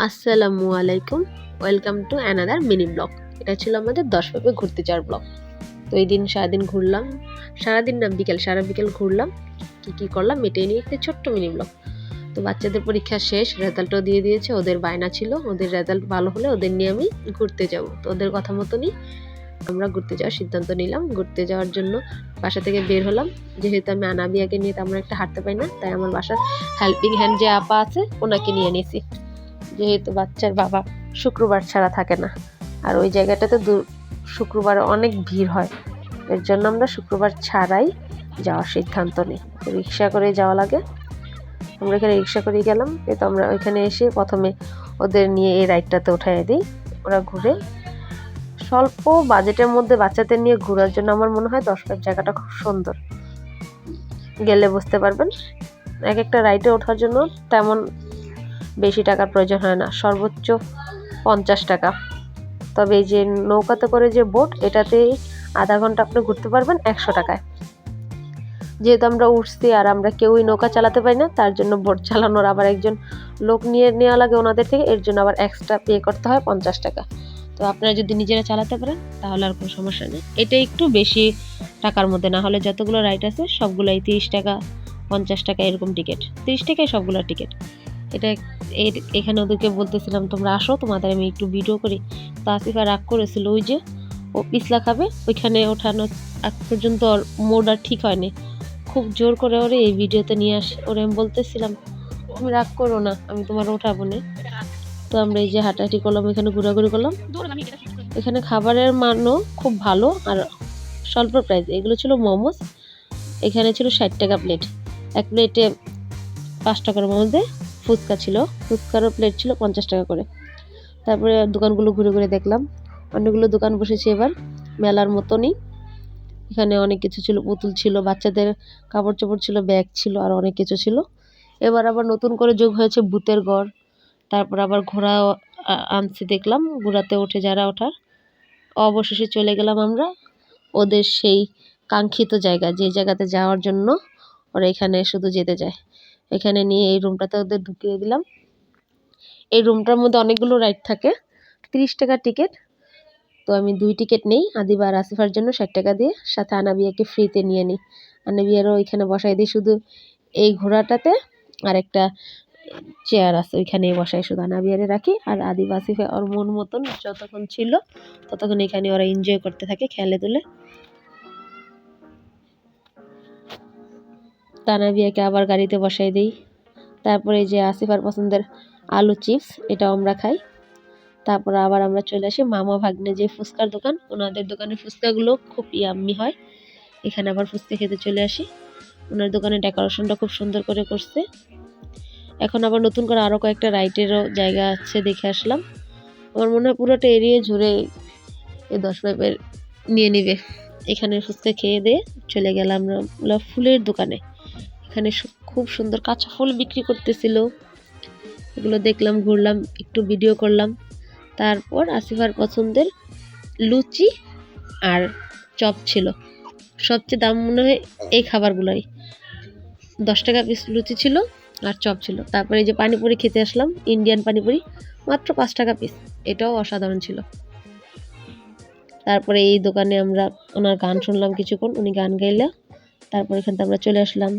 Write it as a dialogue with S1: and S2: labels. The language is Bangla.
S1: আসসালামু আলাইকুম, welcome to another mini blog. এটা ছিল আমাদের 10 পেপে ঘুরতে যাওয়ার ব্লগ। তো এই দিন সারাদিন ঘুরলাম, সারাদিন না সারা বিকেল ঘুরলাম, কি করলাম এটাই নিয়ে একটা ছোট্ট মিনি ব্লগ। তো বাচ্চাদের পরীক্ষা শেষ, রেজাল্টও দিয়ে দিয়েছে। ওদের বায়না ছিল ওদের রেজাল্ট ভালো হলে ওদের নিয়ে আমি ঘুরতে যাব। তো ওদের কথা মতনই আমরা ঘুরতে যাওয়ার সিদ্ধান্ত নিলাম। ঘুরতে যাওয়ার জন্য বাসা থেকে বের হলাম। যেহেতু আমি আনাবিয়াকে নিয়ে তেমন একটা হাঁটতে পারি না, তাই আমার বাসার হেল্পিং হ্যান্ড যে আপা আছে ওনাকে নিয়ে নিয়েছি। যেহেতু বাচ্চার বাবা শুক্রবার ছাড়া থাকে না, আর ওই জায়গাটাতে শুক্রবার অনেক ভিড় হয়, এর জন্য আমরা শুক্রবার ছাড়াই যাওয়ার সিদ্ধান্ত নিই। রিক্সা করে যাওয়া লাগে, আমরা এখানে রিক্সা করে গেলাম। তো আমরা ওইখানে এসে প্রথমে ওদের নিয়ে এই রাইডটাতে উঠাই দিই। ওরা ঘুরে, স্বল্প বাজেটের মধ্যে বাচ্চাদের নিয়ে ঘোরার জন্য আমার মনে হয় 10 লাখ জায়গাটা খুব সুন্দর। গেলে বুঝতে পারবেন, এক একটা রাইডে ওঠার জন্য তেমন বেশি টাকার প্রয়োজন হয় না, সর্বোচ্চ 50 টাকা। তবে এই যে নৌকাতে করে যে বোট, এটাতে আধা ঘন্টা আপনি ঘুরতে পারবেন 100 টাকায়। যেহেতু আমরা উঠছি আর আমরা কেউই নৌকা চালাতে পারি না, তার জন্য বোট চালানোর আবার একজন লোক নিয়ে নেওয়া লাগে ওনাদের থেকে, এর জন্য আবার এক্সট্রা পে করতে হয় 50 টাকা। তো আপনারা যদি নিজেরা চালাতে পারেন তাহলে আর কোনো সমস্যা নেই। এটা একটু বেশি টাকার মধ্যে, না হলে যতগুলো রাইড আছে সবগুলোই 30 টাকা 50 টাকা এরকম টিকিট, 30 টাকায় সবগুলো টিকিট। এটা এখানে ওদেরকে বলতেছিলাম তোমরা আসো, তোমাদের আমি একটু ভিডিও করি। তো আসিফা রাগ করেছিল, ওই যে ও পিছলা খাবে, ওইখানে ওঠানো আগ পর্যন্ত ওর মোড আর ঠিক হয়নি। খুব জোর করে ওরে এই ভিডিওতে নিয়ে আসে। ওরে আমি বলতেছিলাম তুমি রাগ করো না, আমি তোমার ওঠাবো না। তো আমরা এই যে হাঁটাহাঁটি করলাম, এখানে ঘোরাঘুরি করলাম। এখানে খাবারের মানও খুব ভালো আর স্বল্প প্রাইস। এগুলো ছিল মোমোস, এখানে ছিল 60 টাকা প্লেট, এক প্লেটে 5 টাকার মধ্যে ফুচকা ছিল, ফুচকারও প্লেট ছিল 50 টাকা করে। তারপরে দোকানগুলো ঘুরে ঘুরে দেখলাম, অনেকগুলো দোকান বসেছে এবার মেলার মতনই। এখানে অনেক কিছু ছিল, পুতুল ছিল, বাচ্চাদের কাপড় চোপড় ছিল, ব্যাগ ছিল, আর অনেক কিছু ছিল। এবার আবার নতুন করে যোগ হয়েছে ভূতের ঘর। তারপর আবার ঘোড়া আনছি দেখলাম, ঘোড়াতে ওঠে যারা ওঠার। অবশেষে চলে গেলাম আমরা ওদের সেই কাঙ্ক্ষিত জায়গা, যে জায়গাতে যাওয়ার জন্য ওরা এখানে শুধু যেতে যায়। এখানে নিয়ে এই রুমটাতে ওদের ঢুকিয়ে দিলাম। এই রুমটার মধ্যে অনেকগুলো রাইড থাকে, 30 টাকা টিকিট। তো আমি 2 টিকিট নেই, আদিবা আর আসিফার জন্য 60 টাকা দিয়ে, সাথে আনাবিয়াকে ফ্রিতে নিয়ে নিই। আনাবিয়ারও ওইখানে বসাই দিই শুধু এই ঘোড়াটাতে, আর একটা চেয়ার আছে ওইখানে বসাই শুধু আনাবিয়ারে রাখি। আর আদিবা আসিফা ওর মন মতন যতক্ষণ ছিল ততক্ষণ এখানে ওরা এনজয় করতে থাকে, খেলে তুলে। তানাবিয়াকে আবার গাড়িতে বসাই দিই। তারপরে যে আসিফার পছন্দের আলু চিপস, এটাও আমরা খাই। তারপর আবার আমরা চলে আসি মামা ভাগ্নে যে ফুচকার দোকান, ওনাদের দোকানের ফুচকাগুলো খুব ইয়াম্মি হয়। এখানে আবার ফুচকা খেতে চলে আসি। ওনার দোকানের ডেকোরেশনটা খুব সুন্দর করে করছে। এখন আবার নতুন করে আরও কয়েকটা রাইডেরও জায়গা আছে, দেখে আসলাম। আমার মনে হয় পুরোটা এরিয়া জুড়ে এই 10 পাইপের নিয়ে নিবে। এখানে ফুচকা খেয়ে দিয়ে চলে গেলাম আমরা ফুলের দোকানে। এখানে খুব সুন্দর কাঁচা ফুল বিক্রি করতেছিল, এগুলো দেখলাম, ঘুরলাম, একটু ভিডিও করলাম। তারপর আসিফার পছন্দের লুচি আর চপ ছিল, সবচেয়ে দাম মনে হয় এই খাবারগুলোই। 10 টাকা পিস লুচি ছিল আর চপ ছিল। তারপরে এই যে পানিপুরি খেতে আসলাম, ইন্ডিয়ান পানিপুরি, মাত্র 5 টাকা পিস, এটাও অসাধারণ ছিল। তারপরে এই দোকানে আমরা ওনার গান শুনলাম কিছুক্ষণ, উনি গান গাইলে। তারপর এখান থেকে আমরা চলে আসলাম।